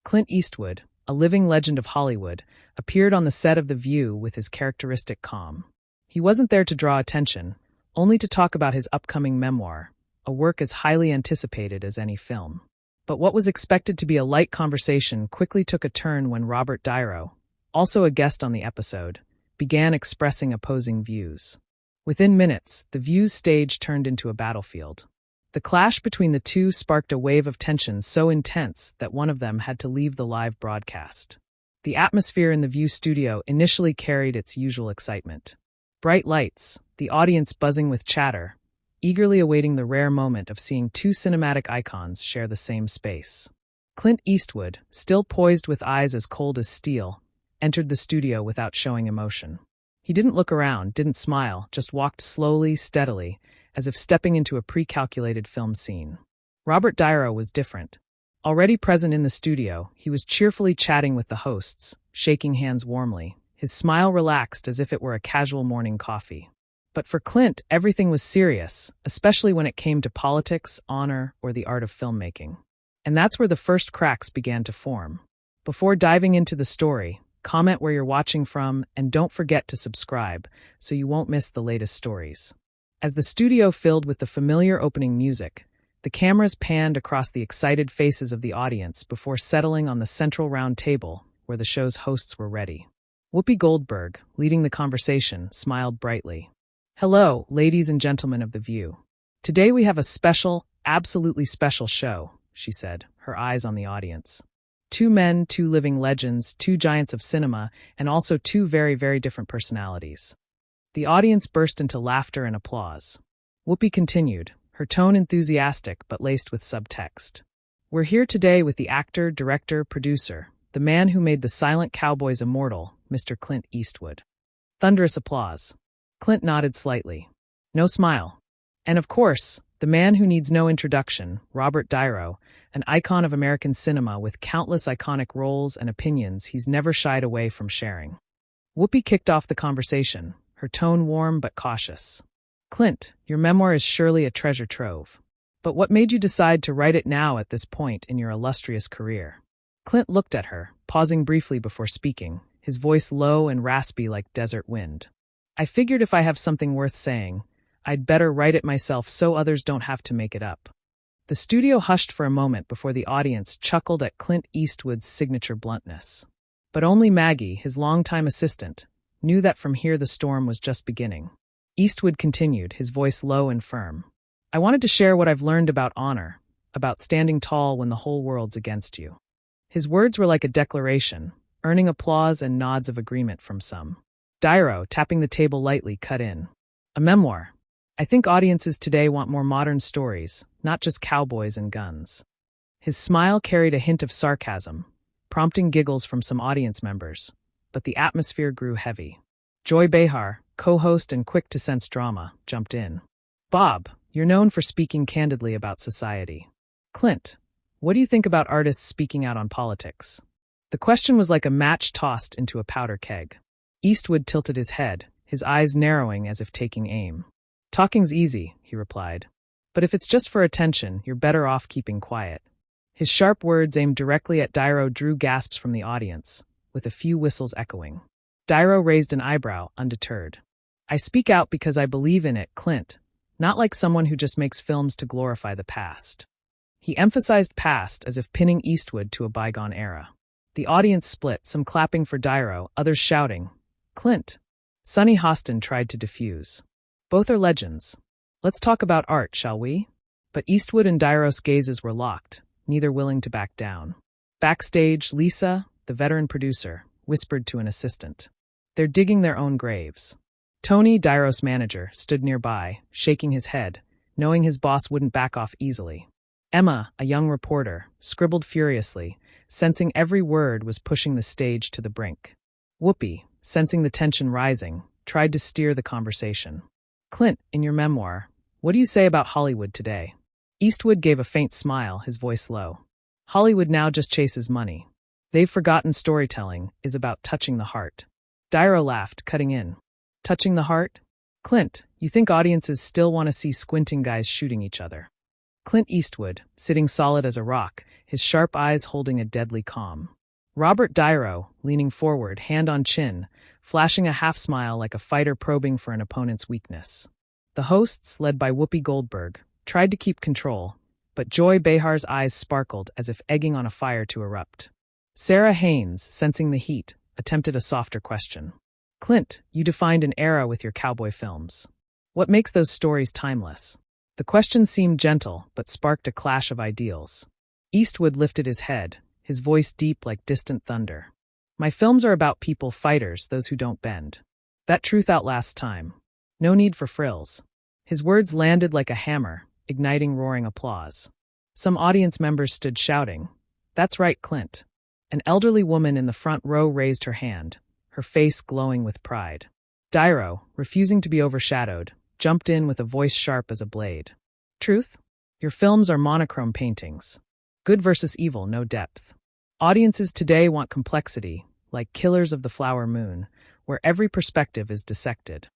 Clint Eastwood, a living legend of Hollywood, appeared on the set of The View with his characteristic calm. He wasn't there to draw attention, only to talk about his upcoming memoir, a work as highly anticipated as any film. But what was expected to be a light conversation quickly took a turn when Robert De Niro, also a guest on the episode, began expressing opposing views. Within minutes, The View's stage turned into a battlefield. The clash between the two sparked a wave of tension so intense that one of them had to leave the live broadcast. The atmosphere in the View studio initially carried its usual excitement. Bright lights, the audience buzzing with chatter, eagerly awaiting the rare moment of seeing two cinematic icons share the same space. Clint Eastwood, still poised with eyes as cold as steel, entered the studio without showing emotion. He didn't look around, didn't smile, just walked slowly, steadily, as if stepping into a pre-calculated film scene. Robert De Niro was different. Already present in the studio, he was cheerfully chatting with the hosts, shaking hands warmly, his smile relaxed as if it were a casual morning coffee. But for Clint, everything was serious, especially when it came to politics, honor, or the art of filmmaking. And that's where the first cracks began to form. Before diving into the story, comment where you're watching from, and don't forget to subscribe so you won't miss the latest stories. As the studio filled with the familiar opening music, the cameras panned across the excited faces of the audience before settling on the central round table where the show's hosts were ready. Whoopi Goldberg, leading the conversation, smiled brightly. "Hello, ladies and gentlemen of The View. Today we have a special, absolutely special show," she said, her eyes on the audience. Two men, two living legends, two giants of cinema, and also two very, very different personalities. The audience burst into laughter and applause. Whoopi continued, her tone enthusiastic but laced with subtext. "We're here today with the actor, director, producer, the man who made the silent cowboys immortal, Mr. Clint Eastwood." Thunderous applause. Clint nodded slightly. No smile. And of course, the man who needs no introduction, Robert De Niro, an icon of American cinema with countless iconic roles and opinions he's never shied away from sharing. Whoopi kicked off the conversation, her tone warm but cautious. "Clint, your memoir is surely a treasure trove. But what made you decide to write it now at this point in your illustrious career?" Clint looked at her, pausing briefly before speaking, his voice low and raspy like desert wind. "I figured if I have something worth saying, I'd better write it myself so others don't have to make it up." The studio hushed for a moment before the audience chuckled at Clint Eastwood's signature bluntness. But only Maggie, his longtime assistant, knew that from here the storm was just beginning. Eastwood continued, his voice low and firm. "I wanted to share what I've learned about honor, about standing tall when the whole world's against you." His words were like a declaration, earning applause and nods of agreement from some. De Niro, tapping the table lightly, cut in. "A memoir. I think audiences today want more modern stories, not just cowboys and guns." His smile carried a hint of sarcasm, prompting giggles from some audience members, but the atmosphere grew heavy. Joy Behar, co-host and quick-to-sense drama, jumped in. "Bob, you're known for speaking candidly about society. Clint, what do you think about artists speaking out on politics?" The question was like a match tossed into a powder keg. Eastwood tilted his head, his eyes narrowing as if taking aim. "Talking's easy," he replied. "But if it's just for attention, you're better off keeping quiet." His sharp words aimed directly at De Niro drew gasps from the audience, with a few whistles echoing. De Niro raised an eyebrow, undeterred. "I speak out because I believe in it, Clint, not like someone who just makes films to glorify the past." He emphasized past as if pinning Eastwood to a bygone era. The audience split, some clapping for De Niro, others shouting, "Clint." Sonny Hostin tried to defuse. "Both are legends. Let's talk about art, shall we?" But Eastwood and De Niro's gazes were locked, neither willing to back down. Backstage, Lisa, the veteran producer, whispered to an assistant. "They're digging their own graves." Tony, De Niro's manager, stood nearby, shaking his head, knowing his boss wouldn't back off easily. Emma, a young reporter, scribbled furiously, sensing every word was pushing the stage to the brink. Whoopi, sensing the tension rising, tried to steer the conversation. "Clint, in your memoir, what do you say about Hollywood today?" Eastwood gave a faint smile, his voice low. "Hollywood now just chases money. They've forgotten storytelling is about touching the heart." De Niro laughed, cutting in. "Touching the heart? Clint, you think audiences still want to see squinting guys shooting each other?" Clint Eastwood, sitting solid as a rock, his sharp eyes holding a deadly calm. Robert Niro, leaning forward, hand on chin, flashing a half-smile like a fighter probing for an opponent's weakness. The hosts, led by Whoopi Goldberg, tried to keep control, but Joy Behar's eyes sparkled as if egging on a fire to erupt. Sarah Haynes, sensing the heat, attempted a softer question. Clint, you defined an era with your cowboy films. What makes those stories timeless? The question seemed gentle, but sparked a clash of ideals. Eastwood lifted his head, his voice deep like distant thunder. My films are about people, fighters, those who don't bend. That truth outlasts time. No need for frills. His words landed like a hammer, igniting roaring applause. Some audience members stood shouting, "That's right, Clint." An elderly woman in the front row raised her hand, her face glowing with pride. Niro, refusing to be overshadowed, jumped in with a voice sharp as a blade. Truth? Your films are monochrome paintings. Good versus evil, no depth. Audiences today want complexity, like Killers of the Flower Moon, where every perspective is dissected.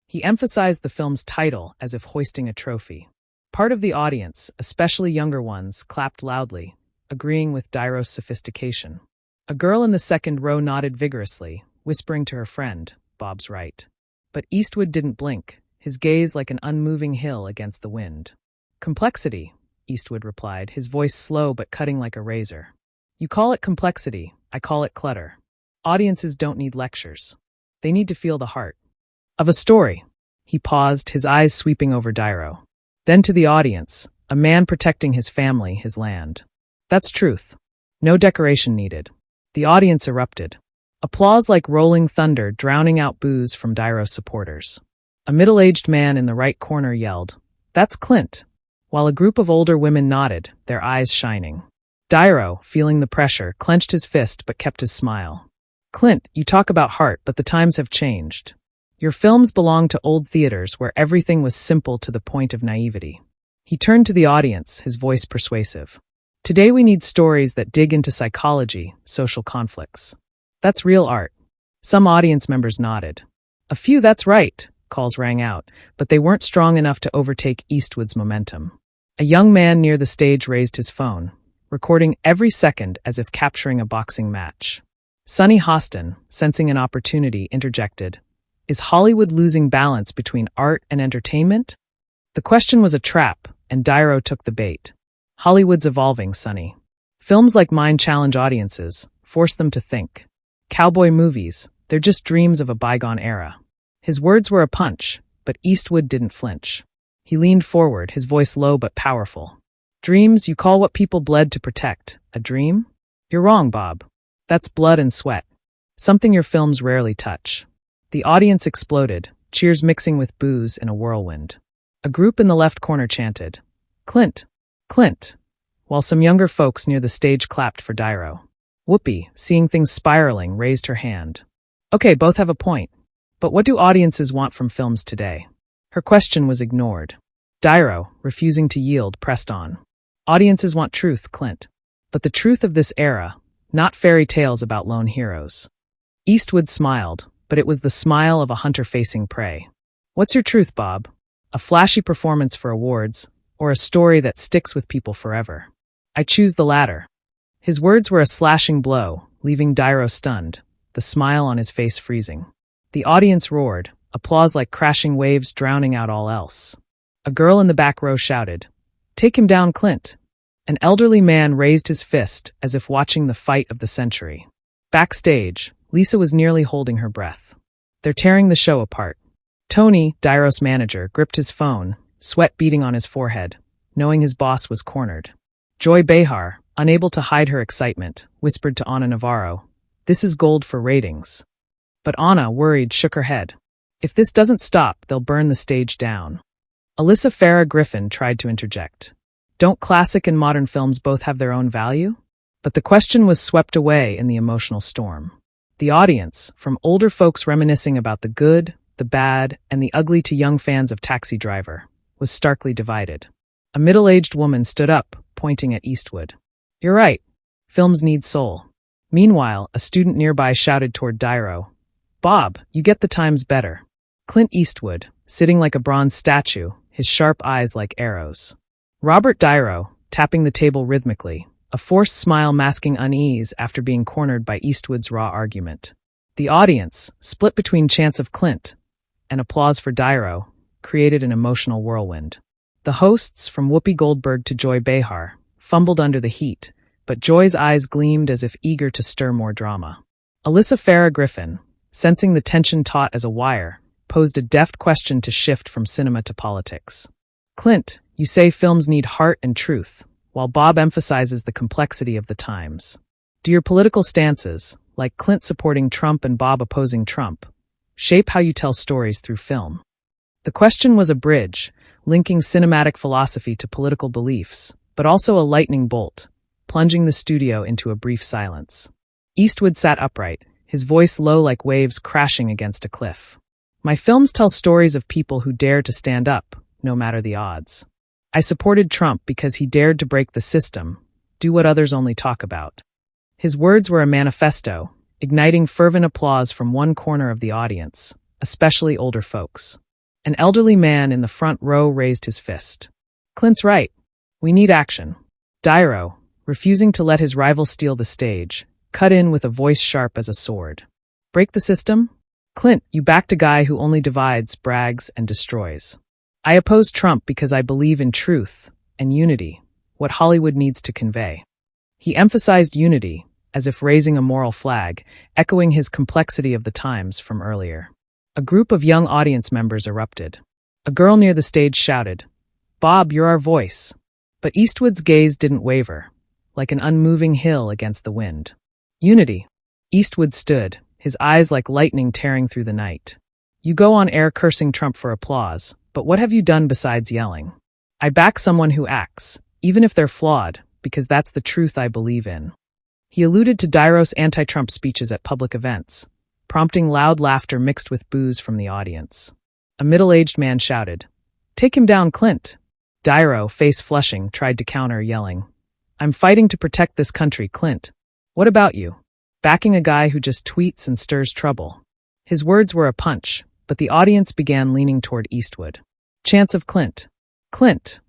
He emphasized the film's title as if hoisting a trophy. Part of the audience, especially younger ones, clapped loudly, agreeing with Niro's sophistication. A girl in the second row nodded vigorously, whispering to her friend, "Bob's right." But Eastwood didn't blink, his gaze like an unmoving hill against the wind. Complexity, Eastwood replied, his voice slow but cutting like a razor. You call it complexity, I call it clutter. Audiences don't need lectures. They need to feel the heart of a story. He paused, his eyes sweeping over Niro. Then to the audience, a man protecting his family, his land. That's truth. No decoration needed. The audience erupted. Applause like rolling thunder, drowning out boos from Niro's supporters. A middle-aged man in the right corner yelled, "That's Clint," while a group of older women nodded, their eyes shining. Niro, feeling the pressure, clenched his fist but kept his smile. Clint, you talk about heart, but the times have changed. Your films belong to old theaters where everything was simple to the point of naivety. He turned to the audience, his voice persuasive. Today we need stories that dig into psychology, social conflicts. That's real art. Some audience members nodded. A few "that's right" calls rang out, but they weren't strong enough to overtake Eastwood's momentum. A young man near the stage raised his phone, recording every second as if capturing a boxing match. Sonny Hostin, sensing an opportunity, interjected, "Is Hollywood losing balance between art and entertainment?" The question was a trap, and Niro took the bait. Hollywood's evolving, Sonny. Films like mine challenge audiences, force them to think. Cowboy movies, they're just dreams of a bygone era. His words were a punch, but Eastwood didn't flinch. He leaned forward, his voice low but powerful. Dreams, you call what people bled to protect a dream? You're wrong, Bob. That's blood and sweat. Something your films rarely touch. The audience exploded, cheers mixing with boos in a whirlwind. A group in the left corner chanted, "Clint, Clint," while some younger folks near the stage clapped for Niro. Whoopi, seeing things spiraling, raised her hand. Okay, both have a point. But what do audiences want from films today? Her question was ignored. Niro, refusing to yield, pressed on. Audiences want truth, Clint. But the truth of this era, not fairy tales about lone heroes. Eastwood smiled, but it was the smile of a hunter facing prey. What's your truth, Bob? A flashy performance for awards, or a story that sticks with people forever? I choose the latter. His words were a slashing blow, leaving Niro stunned, the smile on his face freezing. The audience roared, applause like crashing waves drowning out all else. A girl in the back row shouted, "Take him down, Clint." An elderly man raised his fist as if watching the fight of the century. Backstage, Lisa was nearly holding her breath. They're tearing the show apart. Tony, Niro's manager, gripped his phone, sweat beading on his forehead, knowing his boss was cornered. Joy Behar, unable to hide her excitement, whispered to Ana Navarro, "This is gold for ratings." But Ana, worried, shook her head. If this doesn't stop, they'll burn the stage down. Alyssa Farah Griffin tried to interject. Don't classic and modern films both have their own value? But the question was swept away in the emotional storm. The audience, from older folks reminiscing about the good, the bad, and the ugly to young fans of Taxi Driver, was starkly divided. A middle-aged woman stood up, pointing at Eastwood. You're right. Films need soul. Meanwhile, a student nearby shouted toward Niro, Bob, you get the times better. Clint Eastwood, sitting like a bronze statue, his sharp eyes like arrows. Robert Niro, tapping the table rhythmically, a forced smile masking unease after being cornered by Eastwood's raw argument. The audience, split between chants of Clint and applause for Niro, created an emotional whirlwind. The hosts, from Whoopi Goldberg to Joy Behar, fumbled under the heat, but Joy's eyes gleamed as if eager to stir more drama. Alyssa Farah Griffin, sensing the tension taut as a wire, posed a deft question to shift from cinema to politics. Clint, you say films need heart and truth, while Bob emphasizes the complexity of the times. Do your political stances, like Clint supporting Trump and Bob opposing Trump, shape how you tell stories through film? The question was a bridge, linking cinematic philosophy to political beliefs, but also a lightning bolt, plunging the studio into a brief silence. Eastwood sat upright, his voice low like waves crashing against a cliff. My films tell stories of people who dare to stand up, no matter the odds. I supported Trump because he dared to break the system, do what others only talk about. His words were a manifesto, igniting fervent applause from one corner of the audience, especially older folks. An elderly man in the front row raised his fist. Clint's right. We need action. Niro, refusing to let his rival steal the stage, cut in with a voice sharp as a sword. Break the system? Clint, you backed a guy who only divides, brags, and destroys. I oppose Trump because I believe in truth and unity, what Hollywood needs to convey. He emphasized unity, as if raising a moral flag, echoing his complexity of the times from earlier. A group of young audience members erupted. A girl near the stage shouted, "Bob, you're our voice." But Eastwood's gaze didn't waver, like an unmoving hill against the wind. Unity. Eastwood stood, his eyes like lightning tearing through the night. You go on air cursing Trump for applause, but what have you done besides yelling? I back someone who acts, even if they're flawed, because that's the truth I believe in. He alluded to Niro's anti-Trump speeches at public events, prompting loud laughter mixed with boos from the audience. A middle-aged man shouted, "Take him down, Clint." Niro, face flushing, tried to counter, yelling, "I'm fighting to protect this country, Clint. What about you? Backing a guy who just tweets and stirs trouble." His words were a punch, but the audience began leaning toward Eastwood. Chants of Clint. Clint,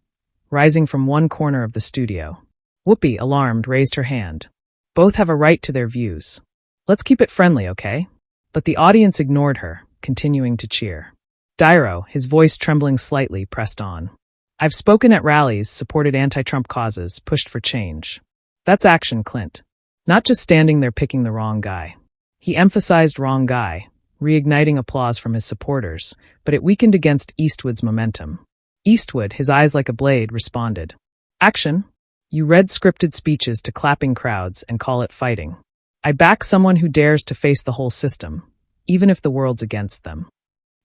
rising from one corner of the studio. Whoopi, alarmed, raised her hand. Both have a right to their views. Let's keep it friendly, okay? But the audience ignored her, continuing to cheer. Niro, his voice trembling slightly, pressed on. I've spoken at rallies, supported anti-Trump causes, pushed for change. That's action, Clint. Not just standing there picking the wrong guy. He emphasized wrong guy, reigniting applause from his supporters, but it weakened against Eastwood's momentum. Eastwood, his eyes like a blade, responded. Action? You read scripted speeches to clapping crowds and call it fighting. I back someone who dares to face the whole system, even if the world's against them.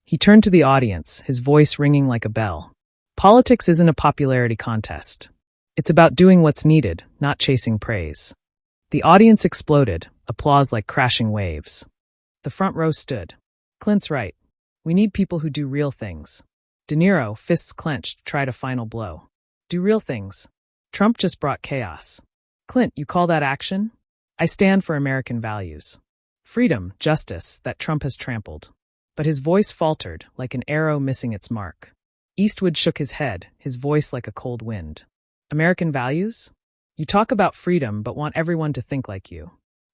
He turned to the audience, his voice ringing like a bell. Politics isn't a popularity contest. It's about doing what's needed, not chasing praise. The audience exploded, applause like crashing waves. The front row stood. Clint's right. We need people who do real things. De Niro, fists clenched, tried a final blow. Do real things. Trump just brought chaos. Clint, you call that action? I stand for American values. Freedom, justice, that Trump has trampled. But his voice faltered, like an arrow missing its mark. Eastwood shook his head, his voice like a cold wind. American values? You talk about freedom but want everyone to think like you.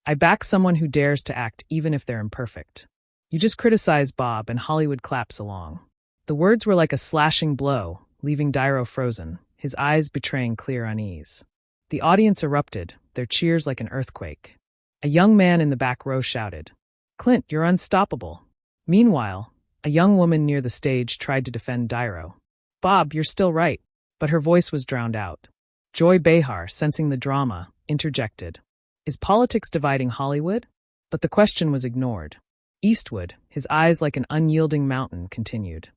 I back someone who dares to act even if they're imperfect. You just criticize Bob and Hollywood claps along. The words were like a slashing blow, leaving Niro frozen, his eyes betraying clear unease. The audience erupted, their cheers like an earthquake. A young man in the back row shouted, Clint, you're unstoppable. Meanwhile, a young woman near the stage tried to defend Niro. Bob, you're still right. But her voice was drowned out. Joy Behar, sensing the drama, interjected. Is politics dividing Hollywood? But the question was ignored. Eastwood, his eyes like an unyielding mountain, continued.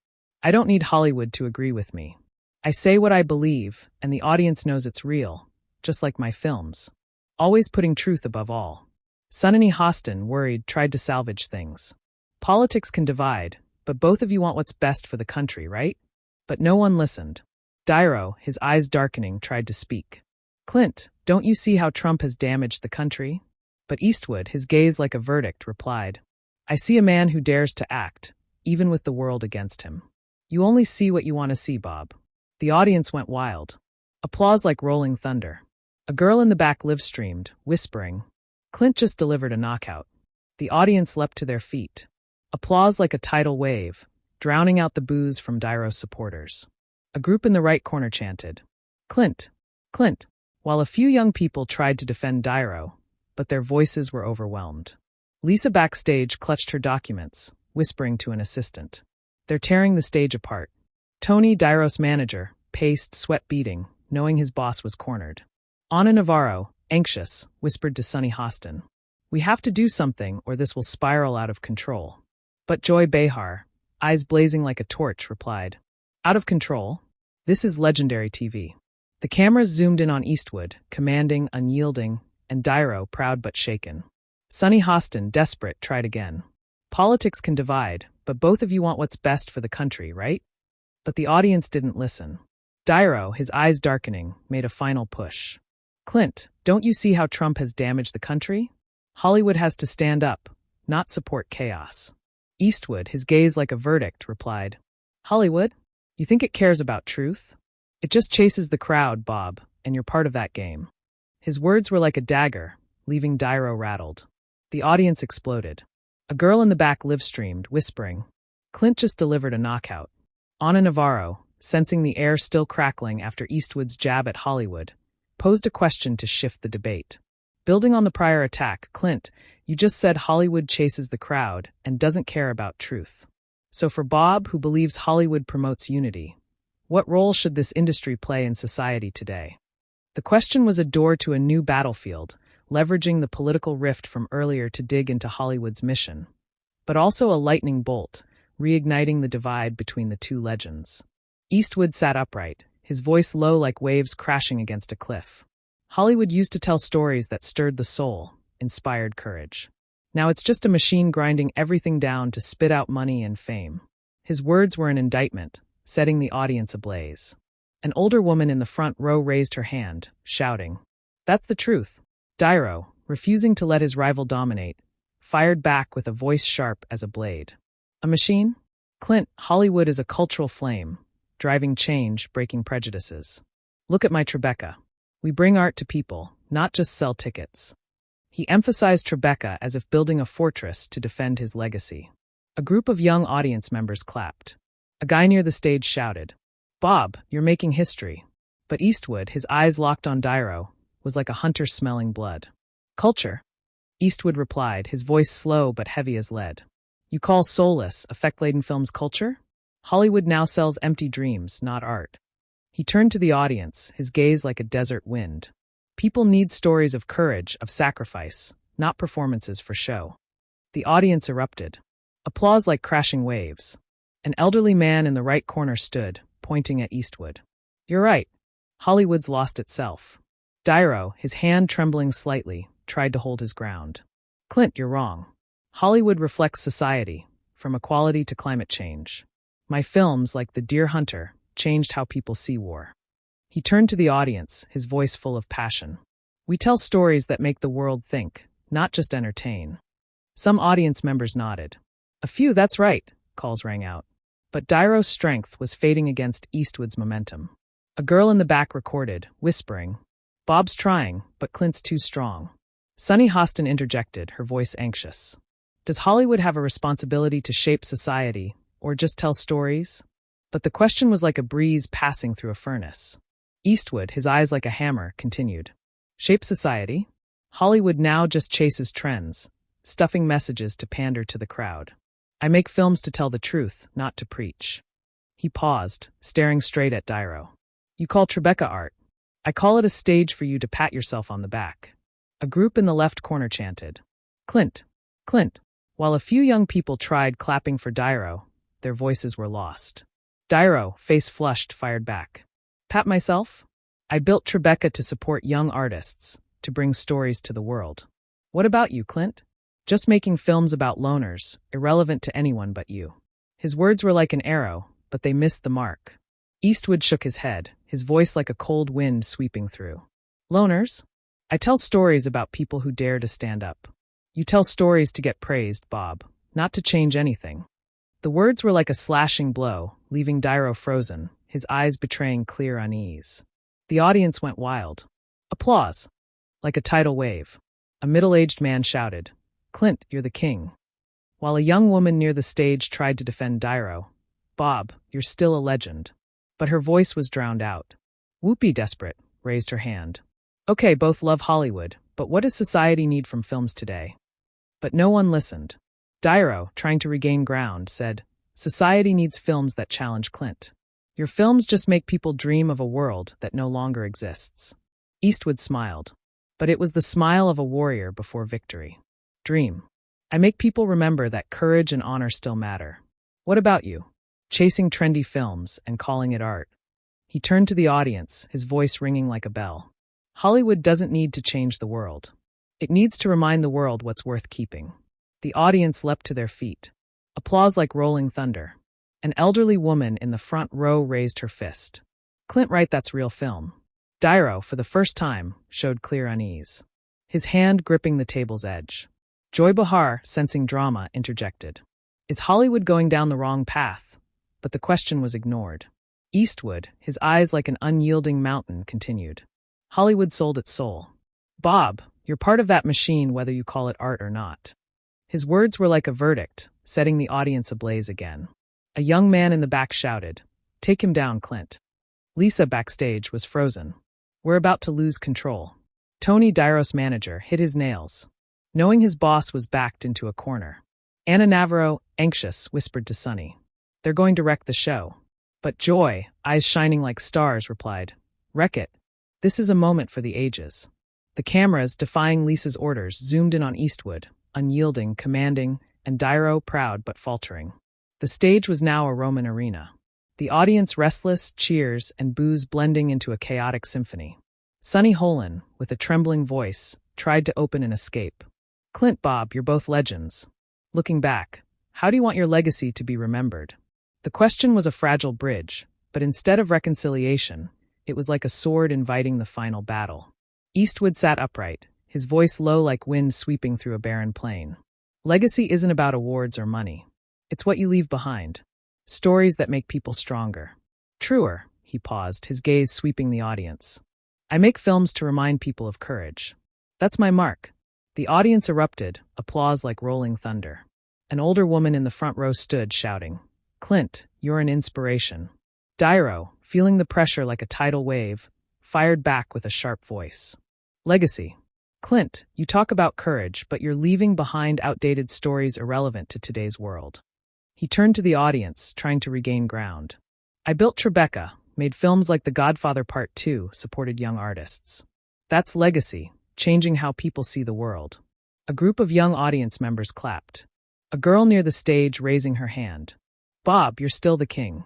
I don't need Hollywood to agree with me. I say what I believe, and the audience knows it's real, just like my films. Always putting truth above all. Sunny Hostin, worried, tried to salvage things. Politics can divide, but both of you want what's best for the country, right? But no one listened. Niro, his eyes darkening, tried to speak. Clint, don't you see how Trump has damaged the country? But Eastwood, his gaze like a verdict, replied, I see a man who dares to act, even with the world against him. You only see what you want to see, Bob. The audience went wild. Applause like rolling thunder. A girl in the back live-streamed, whispering, "Clint just delivered a knockout." The audience leapt to their feet. Applause like a tidal wave, drowning out the boos from Niro supporters. A group in the right corner chanted, "Clint, Clint," while a few young people tried to defend Niro, but their voices were overwhelmed. Lisa backstage clutched her documents, whispering to an assistant. "They're tearing the stage apart." Tony, Niro's manager, paced, sweat beading, knowing his boss was cornered. Ana Navarro, anxious, whispered to Sonny Hostin, "We have to do something or this will spiral out of control." But Joy Behar, eyes blazing like a torch, replied, "Out of control? This is legendary TV." The cameras zoomed in on Eastwood, commanding, unyielding, and Niro, proud but shaken. Sonny Hostin, desperate, tried again. "Politics can divide, but both of you want what's best for the country, right?" But the audience didn't listen. Niro, his eyes darkening, made a final push. "Clint, don't you see how Trump has damaged the country? Hollywood has to stand up, not support chaos." Eastwood, his gaze like a verdict, replied, "Hollywood? You think it cares about truth? It just chases the crowd, Bob, and you're part of that game." His words were like a dagger, leaving Niro rattled. The audience exploded. A girl in the back live-streamed, whispering, "Clint just delivered a knockout." Ana Navarro, sensing the air still crackling after Eastwood's jab at Hollywood, posed a question to shift the debate. Building on the prior attack, "Clint, you just said Hollywood chases the crowd and doesn't care about truth. So for Bob, who believes Hollywood promotes unity, what role should this industry play in society today?" The question was a door to a new battlefield, leveraging the political rift from earlier to dig into Hollywood's mission, but also a lightning bolt, reigniting the divide between the two legends. Eastwood sat upright, his voice low like waves crashing against a cliff. Hollywood used to tell stories that stirred the soul, inspired courage. Now it's just a machine grinding everything down to spit out money and fame. His words were an indictment, setting the audience ablaze. An older woman in the front row raised her hand, shouting, "That's the truth." Niro, refusing to let his rival dominate, fired back with a voice sharp as a blade. "A machine? Clint, Hollywood is a cultural flame, driving change, breaking prejudices. Look at my Tribeca. We bring art to people, not just sell tickets." He emphasized Tribeca as if building a fortress to defend his legacy. A group of young audience members clapped. A guy near the stage shouted, "Bob, you're making history." But Eastwood, his eyes locked on Niro, was like a hunter smelling blood. "Culture?" Eastwood replied, his voice slow but heavy as lead. "You call soulless, effect-laden films culture? Hollywood now sells empty dreams, not art." He turned to the audience, his gaze like a desert wind. "People need stories of courage, of sacrifice, not performances for show." The audience erupted. Applause like crashing waves. An elderly man in the right corner stood, pointing at Eastwood. "You're right. Hollywood's lost itself." Niro, his hand trembling slightly, tried to hold his ground. "Clint, you're wrong. Hollywood reflects society, from equality to climate change. My films, like The Deer Hunter, changed how people see war." He turned to the audience, his voice full of passion. "We tell stories that make the world think, not just entertain." Some audience members nodded. A few, "That's right," calls rang out. But Niro's strength was fading against Eastwood's momentum. A girl in the back recorded, whispering, "Bob's trying, but Clint's too strong." Sonny Hostin interjected, her voice anxious. "Does Hollywood have a responsibility to shape society, or just tell stories?" But the question was like a breeze passing through a furnace. Eastwood, his eyes like a hammer, continued. "Shape society? Hollywood now just chases trends, stuffing messages to pander to the crowd. I make films to tell the truth, not to preach." He paused, staring straight at Niro. "You call Tribeca art. I call it a stage for you to pat yourself on the back." A group in the left corner chanted, "Clint, Clint." While a few young people tried clapping for Niro, their voices were lost. Niro, face flushed, fired back. "Pat myself? I built Tribeca to support young artists, to bring stories to the world. What about you, Clint? Just making films about loners, irrelevant to anyone but you." His words were like an arrow, but they missed the mark. Eastwood shook his head, his voice like a cold wind sweeping through. "Loners? I tell stories about people who dare to stand up. You tell stories to get praised, Bob, not to change anything." The words were like a slashing blow, leaving Niro frozen, his eyes betraying clear unease. The audience went wild. Applause. Like a tidal wave. A middle-aged man shouted, "Clint, you're the king." While a young woman near the stage tried to defend Niro, "Bob, you're still a legend." But her voice was drowned out. Whoopi, desperate, raised her hand. "Okay, both love Hollywood, but what does society need from films today?" But no one listened. Niro, trying to regain ground, said, "Society needs films that challenge Clint. Your films just make people dream of a world that no longer exists." Eastwood smiled. But it was the smile of a warrior before victory. "Dream. I make people remember that courage and honor still matter. What about you? Chasing trendy films and calling it art." He turned to the audience, his voice ringing like a bell. Hollywood doesn't need to change the world. It needs to remind the world what's worth keeping. The audience leapt to their feet. Applause like rolling thunder. An elderly woman in the front row raised her fist. "Clint Wright, that's real film." Niro, for the first time, showed clear unease, his hand gripping the table's edge. Joy Behar, sensing drama, interjected. "Is Hollywood going down the wrong path?" But the question was ignored. Eastwood, his eyes like an unyielding mountain, continued. "Hollywood sold its soul. Bob, you're part of that machine whether you call it art or not." His words were like a verdict, setting the audience ablaze again. A young man in the back shouted, "Take him down, Clint." Lisa, backstage, was frozen. "We're about to lose control." Tony, Niro's manager, hit his nails, knowing his boss was backed into a corner. Anna Navarro, anxious, whispered to Sonny, "They're going to wreck the show." But Joy, eyes shining like stars, replied, "Wreck it. This is a moment for the ages." The cameras, defying Lisa's orders, zoomed in on Eastwood, unyielding, commanding, and Niro, proud but faltering. The stage was now a Roman arena. The audience restless, cheers, and boos blending into a chaotic symphony. Sonny Holland, with a trembling voice, tried to open an escape. "Clint, Bob, you're both legends. Looking back, how do you want your legacy to be remembered?" The question was a fragile bridge, but instead of reconciliation, it was like a sword inviting the final battle. Eastwood sat upright, his voice low like wind sweeping through a barren plain. "Legacy isn't about awards or money. It's what you leave behind. Stories that make people stronger." "Truer," he paused, his gaze sweeping the audience. "I make films to remind people of courage. That's my mark." The audience erupted, applause like rolling thunder. An older woman in the front row stood, shouting, "Clint, you're an inspiration." Niro, feeling the pressure like a tidal wave, fired back with a sharp voice. "Legacy. Clint, you talk about courage, but you're leaving behind outdated stories irrelevant to today's world." He turned to the audience, trying to regain ground. "I built Tribeca, made films like The Godfather Part 2, supported young artists. That's legacy, changing how people see the world." A group of young audience members clapped. A girl near the stage raising her hand. "Bob, you're still the king."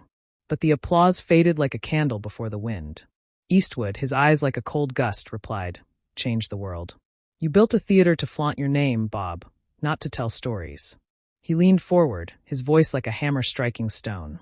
But the applause faded like a candle before the wind. Eastwood, his eyes like a cold gust, replied, "Change the world. You built a theater to flaunt your name, Bob, not to tell stories." He leaned forward, his voice like a hammer striking stone.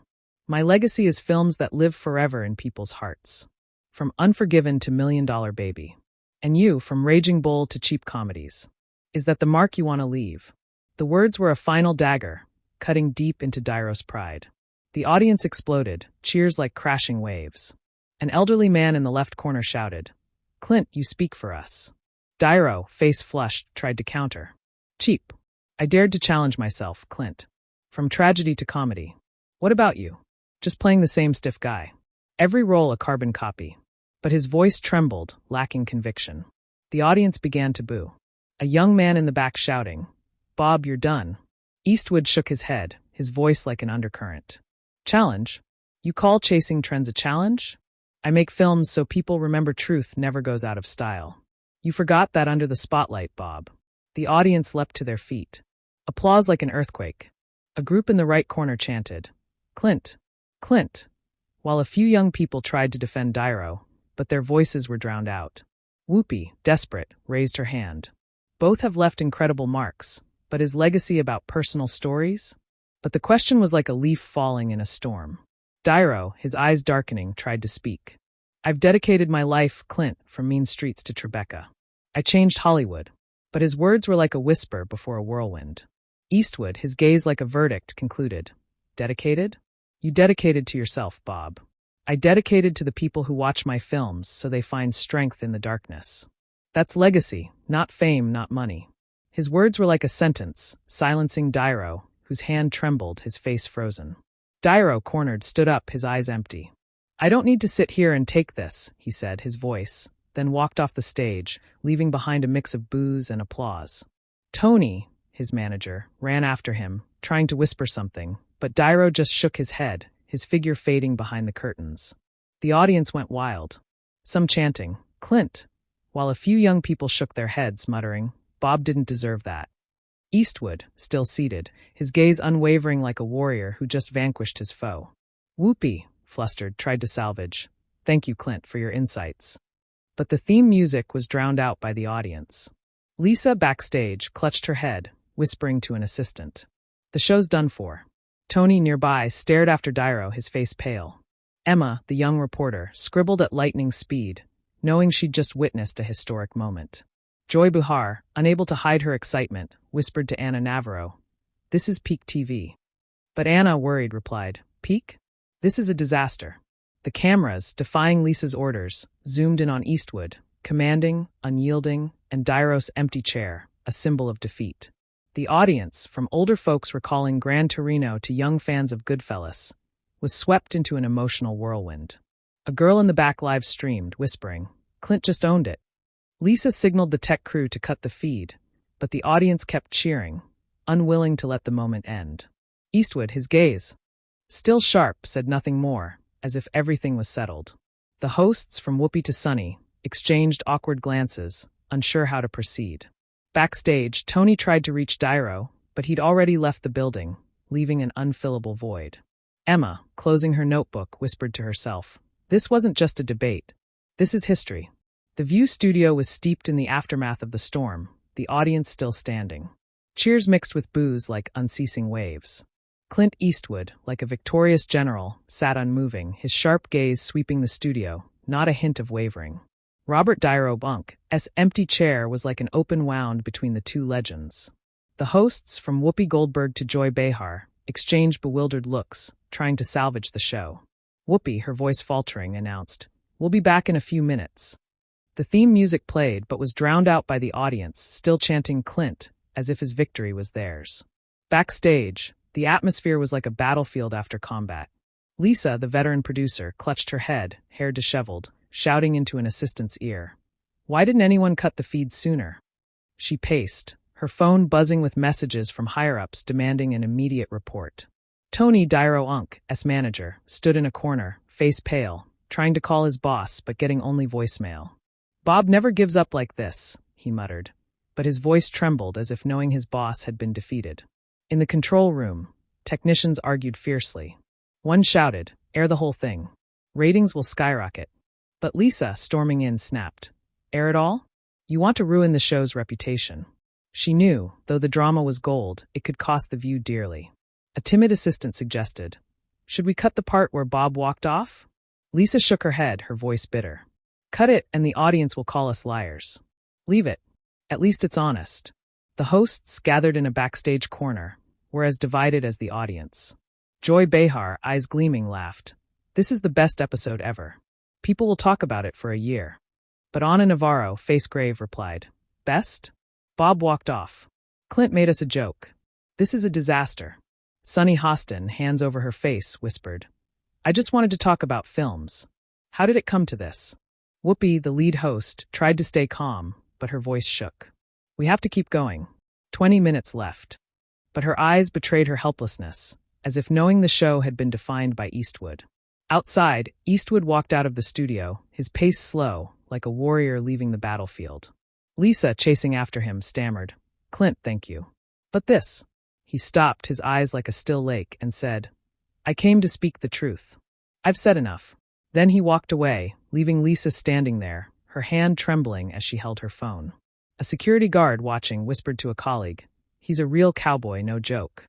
"My legacy is films that live forever in people's hearts. From Unforgiven to $1 Million Baby. And you, from Raging Bull to cheap comedies. Is that the mark you want to leave?" The words were a final dagger, cutting deep into Niro's pride. The audience exploded, cheers like crashing waves. An elderly man in the left corner shouted, "Clint, you speak for us." Niro, face flushed, tried to counter. "Cheap. I dared to challenge myself, Clint. From tragedy to comedy. What about you? Just playing the same stiff guy. Every role a carbon copy." But his voice trembled, lacking conviction. The audience began to boo. A young man in the back shouting, "Bob, you're done." Eastwood shook his head, his voice like an undercurrent. "Challenge? You call chasing trends a challenge? I make films so people remember truth never goes out of style. You forgot that under the spotlight, Bob." The audience leapt to their feet. Applause like an earthquake. A group in the right corner chanted, "Clint, Clint," while a few young people tried to defend Niro, but their voices were drowned out. Whoopi, desperate, raised her hand. "Both have left incredible marks, but is legacy about personal stories?" But the question was like a leaf falling in a storm. Niro, his eyes darkening, tried to speak. "I've dedicated my life, Clint, from mean streets to Tribeca. I changed Hollywood." But his words were like a whisper before a whirlwind. Eastwood, his gaze like a verdict, concluded, "Dedicated? You dedicated to yourself, Bob. I dedicated to the people who watch my films so they find strength in the darkness. That's legacy, not fame, not money. His words were like a sentence, silencing Niro, whose hand trembled, his face frozen. Niro, cornered, stood up, his eyes empty. I don't need to sit here and take this, he said, his voice, then walked off the stage, leaving behind a mix of boos and applause. Tony, his manager, ran after him, trying to whisper something, but Niro just shook his head, his figure fading behind the curtains. The audience went wild. Some chanting, Clint, while a few young people shook their heads, muttering, Bob didn't deserve that. Eastwood, still seated, his gaze unwavering like a warrior who just vanquished his foe. Whoopee, flustered, tried to salvage. Thank you, Clint, for your insights. But the theme music was drowned out by the audience. Lisa, backstage, clutched her head, whispering to an assistant. The show's done for. Tony, nearby, stared after Niro, his face pale. Emma, the young reporter, scribbled at lightning speed, knowing she'd just witnessed a historic moment. Joy Buhar, unable to hide her excitement, whispered to Anna Navarro, "This is peak TV." But Anna, worried, replied, "Peak? This is a disaster." The cameras, defying Lisa's orders, zoomed in on Eastwood, commanding, unyielding, and Niro's empty chair, a symbol of defeat. The audience, from older folks recalling Gran Torino to young fans of Goodfellas, was swept into an emotional whirlwind. A girl in the back live streamed, whispering, "Clint just owned it." Lisa signaled the tech crew to cut the feed, but the audience kept cheering, unwilling to let the moment end. Eastwood, his gaze still sharp, said nothing more, as if everything was settled. The hosts, from Whoopi to Sonny, exchanged awkward glances, unsure how to proceed. Backstage, Tony tried to reach Niro, but he'd already left the building, leaving an unfillable void. Emma, closing her notebook, whispered to herself, "This wasn't just a debate. This is history." The View studio was steeped in the aftermath of the storm, the audience still standing. Cheers mixed with boos like unceasing waves. Clint Eastwood, like a victorious general, sat unmoving, his sharp gaze sweeping the studio, not a hint of wavering. Robert Niro Bunk's empty chair was like an open wound between the two legends. The hosts, from Whoopi Goldberg to Joy Behar, exchanged bewildered looks, trying to salvage the show. Whoopi, her voice faltering, announced, "We'll be back in a few minutes." The theme music played but was drowned out by the audience, still chanting Clint, as if his victory was theirs. Backstage, the atmosphere was like a battlefield after combat. Lisa, the veteran producer, clutched her head, hair disheveled, shouting into an assistant's ear. Why didn't anyone cut the feed sooner? She paced, her phone buzzing with messages from higher-ups demanding an immediate report. Tony, Niro's manager, stood in a corner, face pale, trying to call his boss but getting only voicemail. "Bob never gives up like this," he muttered, but his voice trembled as if knowing his boss had been defeated. In the control room, technicians argued fiercely. One shouted, "Air the whole thing. Ratings will skyrocket." But Lisa, storming in, snapped, "Air it all? You want to ruin the show's reputation." She knew, though the drama was gold, it could cost the View dearly. A timid assistant suggested, "Should we cut the part where Bob walked off?" Lisa shook her head, her voice bitter. "Cut it and the audience will call us liars." "Leave it. At least it's honest." The hosts gathered in a backstage corner, were as divided as the audience. Joy Behar, eyes gleaming, laughed. "This is the best episode ever. People will talk about it for a year." But Anna Navarro, face grave, replied, "Best? Bob walked off. Clint made us a joke. This is a disaster." Sunny Hostin, hands over her face, whispered, "I just wanted to talk about films. How did it come to this?" Whoopi, the lead host, tried to stay calm, but her voice shook. "We have to keep going. 20 minutes left." But her eyes betrayed her helplessness, as if knowing the show had been defined by Eastwood. Outside, Eastwood walked out of the studio, his pace slow, like a warrior leaving the battlefield. Lisa, chasing after him, stammered, "Clint, thank you. But this." He stopped, his eyes like a still lake, and said, "I came to speak the truth. I've said enough." Then he walked away, leaving Lisa standing there, her hand trembling as she held her phone. A security guard watching whispered to a colleague, "He's a real cowboy, no joke."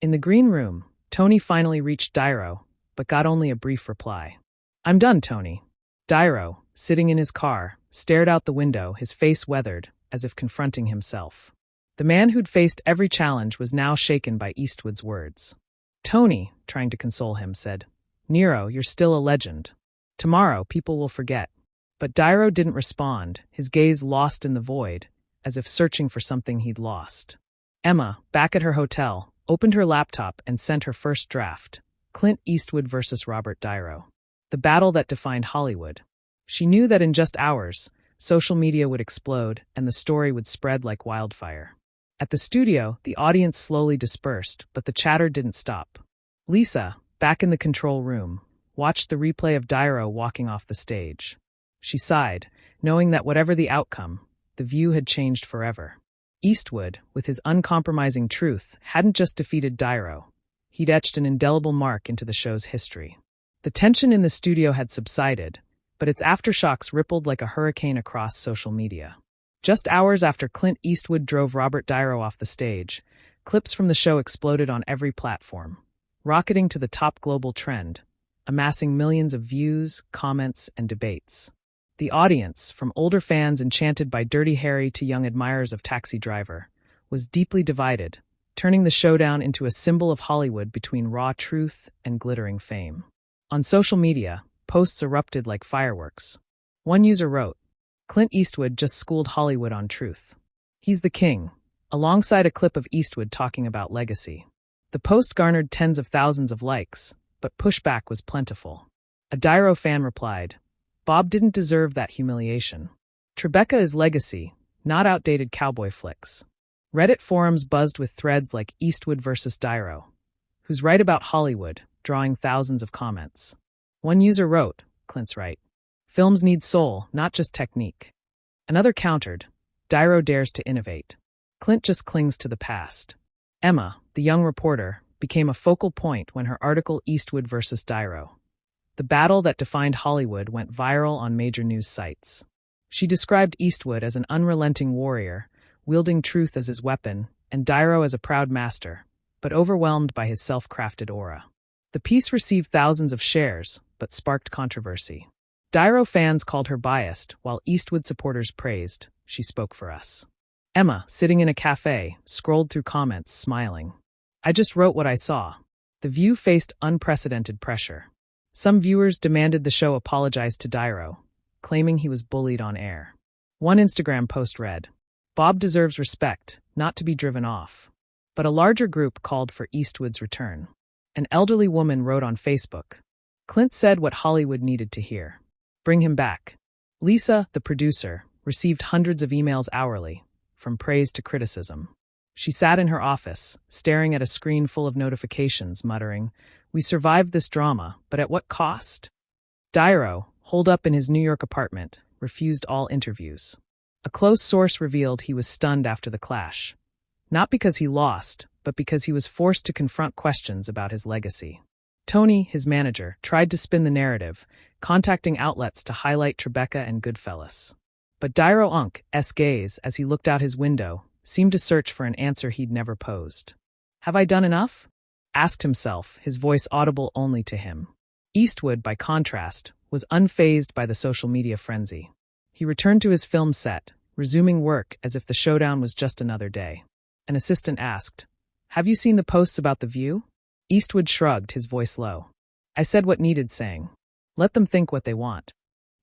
In the green room, Tony finally reached Niro, but got only a brief reply. "I'm done, Tony." Niro, sitting in his car, stared out the window, his face weathered, as if confronting himself. The man who'd faced every challenge was now shaken by Eastwood's words. Tony, trying to console him, said, Niro, you're still a legend. Tomorrow, people will forget. But Niro didn't respond, his gaze lost in the void, as if searching for something he'd lost. Emma, back at her hotel, opened her laptop and sent her first draft, Clint Eastwood versus Robert Niro. The battle that defined Hollywood. She knew that in just hours, social media would explode and the story would spread like wildfire. At the studio, the audience slowly dispersed, but the chatter didn't stop. Lisa, back in the control room, watched the replay of Niro walking off the stage. She sighed, knowing that whatever the outcome, the view had changed forever. Eastwood, with his uncompromising truth, hadn't just defeated Niro. He'd etched an indelible mark into the show's history. The tension in the studio had subsided, but its aftershocks rippled like a hurricane across social media. Just hours after Clint Eastwood drove Robert Niro off the stage, clips from the show exploded on every platform, rocketing to the top global trend, amassing millions of views, comments, and debates. The audience, from older fans enchanted by Dirty Harry to young admirers of Taxi Driver, was deeply divided, turning the showdown into a symbol of Hollywood between raw truth and glittering fame. On social media, posts erupted like fireworks. One user wrote, "Clint Eastwood just schooled Hollywood on truth. He's the king," alongside a clip of Eastwood talking about legacy. The post garnered tens of thousands of likes, but pushback was plentiful. A Niro fan replied, "Bob didn't deserve that humiliation. Tribeca is legacy, not outdated cowboy flicks." Reddit forums buzzed with threads like Eastwood versus Niro, "Who's right about Hollywood?" drawing thousands of comments. One user wrote, "Clint's right. Films need soul, not just technique." Another countered, "Niro dares to innovate. Clint just clings to the past." Emma, the young reporter, became a focal point when her article Eastwood versus Niro. The battle that defined Hollywood went viral on major news sites. She described Eastwood as an unrelenting warrior, wielding truth as his weapon, and Niro as a proud master, but overwhelmed by his self-crafted aura. The piece received thousands of shares, but sparked controversy. Niro fans called her biased, while Eastwood supporters praised, "She spoke for us." Emma, sitting in a cafe, scrolled through comments, smiling. "I just wrote what I saw." The View faced unprecedented pressure. Some viewers demanded the show apologize to Niro, claiming he was bullied on air. One Instagram post read, "Bob deserves respect, not to be driven off." But a larger group called for Eastwood's return. An elderly woman wrote on Facebook, "Clint said what Hollywood needed to hear. Bring him back." Lisa, the producer, received hundreds of emails hourly, from praise to criticism. She sat in her office, staring at a screen full of notifications, muttering, "We survived this drama, but at what cost?" Niro, holed up in his New York apartment, refused all interviews. A close source revealed he was stunned after the clash. Not because he lost, but because he was forced to confront questions about his legacy. Tony, his manager, tried to spin the narrative, contacting outlets to highlight Tribeca and Goodfellas. But Niro's gaze, as he looked out his window, seemed to search for an answer he'd never posed. "Have I done enough?" asked himself, his voice audible only to him. Eastwood, by contrast, was unfazed by the social media frenzy. He returned to his film set, resuming work as if the showdown was just another day. An assistant asked, "Have you seen the posts about the View?" Eastwood shrugged, his voice low. "I said what needed saying. Let them think what they want."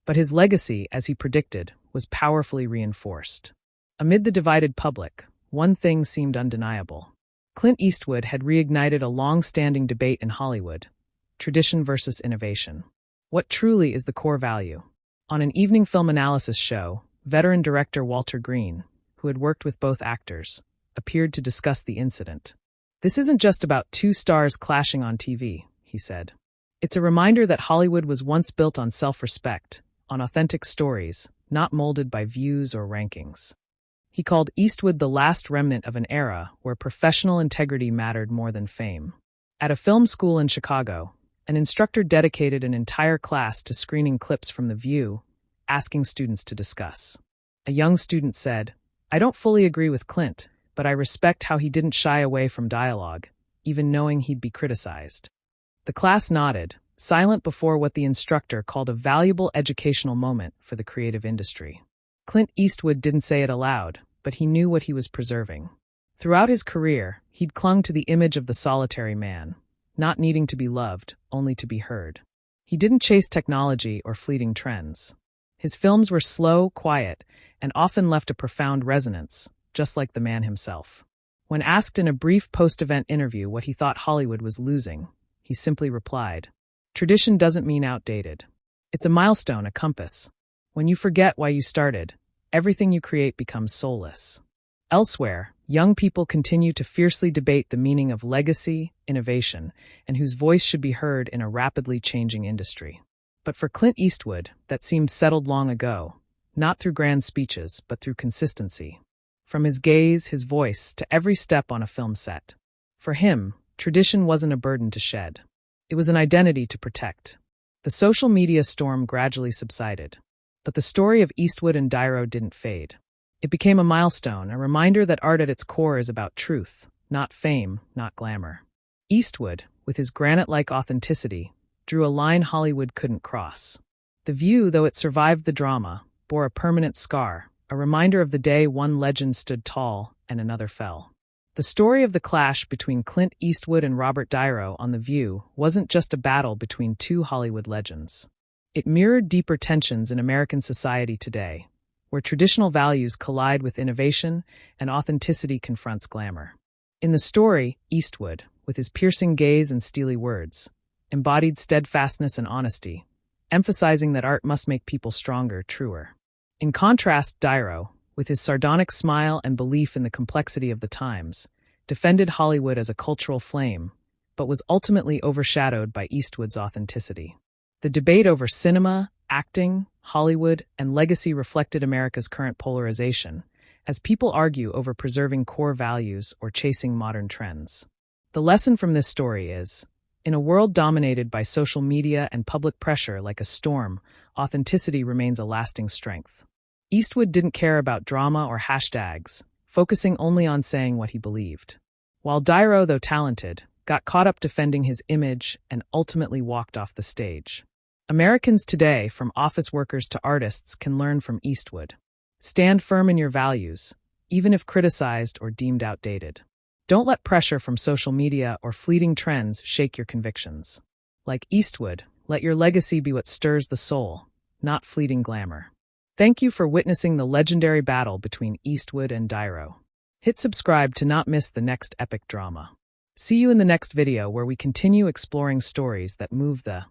But his legacy, as he predicted, was powerfully reinforced. Amid the divided public, one thing seemed undeniable. Clint Eastwood had reignited a long-standing debate in Hollywood: tradition versus innovation. What truly is the core value? On an evening film analysis show, veteran director Walter Green, who had worked with both actors, appeared to discuss the incident. "This isn't just about two stars clashing on TV," he said. "It's a reminder that Hollywood was once built on self-respect, on authentic stories, not molded by views or rankings." He called Eastwood the last remnant of an era where professional integrity mattered more than fame. At a film school in Chicago, an instructor dedicated an entire class to screening clips from The View, asking students to discuss. A young student said, "I don't fully agree with Clint, but I respect how he didn't shy away from dialogue, even knowing he'd be criticized." The class nodded, silent before what the instructor called a valuable educational moment for the creative industry. Clint Eastwood didn't say it aloud, but he knew what he was preserving. Throughout his career, he'd clung to the image of the solitary man, not needing to be loved, only to be heard. He didn't chase technology or fleeting trends. His films were slow, quiet, and often left a profound resonance, just like the man himself. When asked in a brief post-event interview what he thought Hollywood was losing, he simply replied, "Tradition doesn't mean outdated. It's a milestone, a compass. When you forget why you started, everything you create becomes soulless." Elsewhere, young people continue to fiercely debate the meaning of legacy, innovation, and whose voice should be heard in a rapidly changing industry. But for Clint Eastwood, that seemed settled long ago, not through grand speeches, but through consistency. From his gaze, his voice, to every step on a film set. For him, tradition wasn't a burden to shed. It was an identity to protect. The social media storm gradually subsided, but the story of Eastwood and Niro didn't fade. It became a milestone, a reminder that art at its core is about truth, not fame, not glamour. Eastwood, with his granite-like authenticity, drew a line Hollywood couldn't cross. The View, though it survived the drama, bore a permanent scar, a reminder of the day one legend stood tall and another fell. The story of the clash between Clint Eastwood and Robert Niro on The View wasn't just a battle between two Hollywood legends. It mirrored deeper tensions in American society today, where traditional values collide with innovation and authenticity confronts glamour. In the story, Eastwood, with his piercing gaze and steely words, embodied steadfastness and honesty, emphasizing that art must make people stronger, truer. In contrast, Niro, with his sardonic smile and belief in the complexity of the times, defended Hollywood as a cultural flame, but was ultimately overshadowed by Eastwood's authenticity. The debate over cinema, acting, Hollywood, and legacy reflected America's current polarization, as people argue over preserving core values or chasing modern trends. The lesson from this story is, in a world dominated by social media and public pressure like a storm, authenticity remains a lasting strength. Eastwood didn't care about drama or hashtags, focusing only on saying what he believed. While Niro, though talented, got caught up defending his image and ultimately walked off the stage. Americans today, from office workers to artists, can learn from Eastwood. Stand firm in your values, even if criticized or deemed outdated. Don't let pressure from social media or fleeting trends shake your convictions. Like Eastwood, let your legacy be what stirs the soul, not fleeting glamour. Thank you for witnessing the legendary battle between Eastwood and Niro. Hit subscribe to not miss the next epic drama. See you in the next video where we continue exploring stories that move the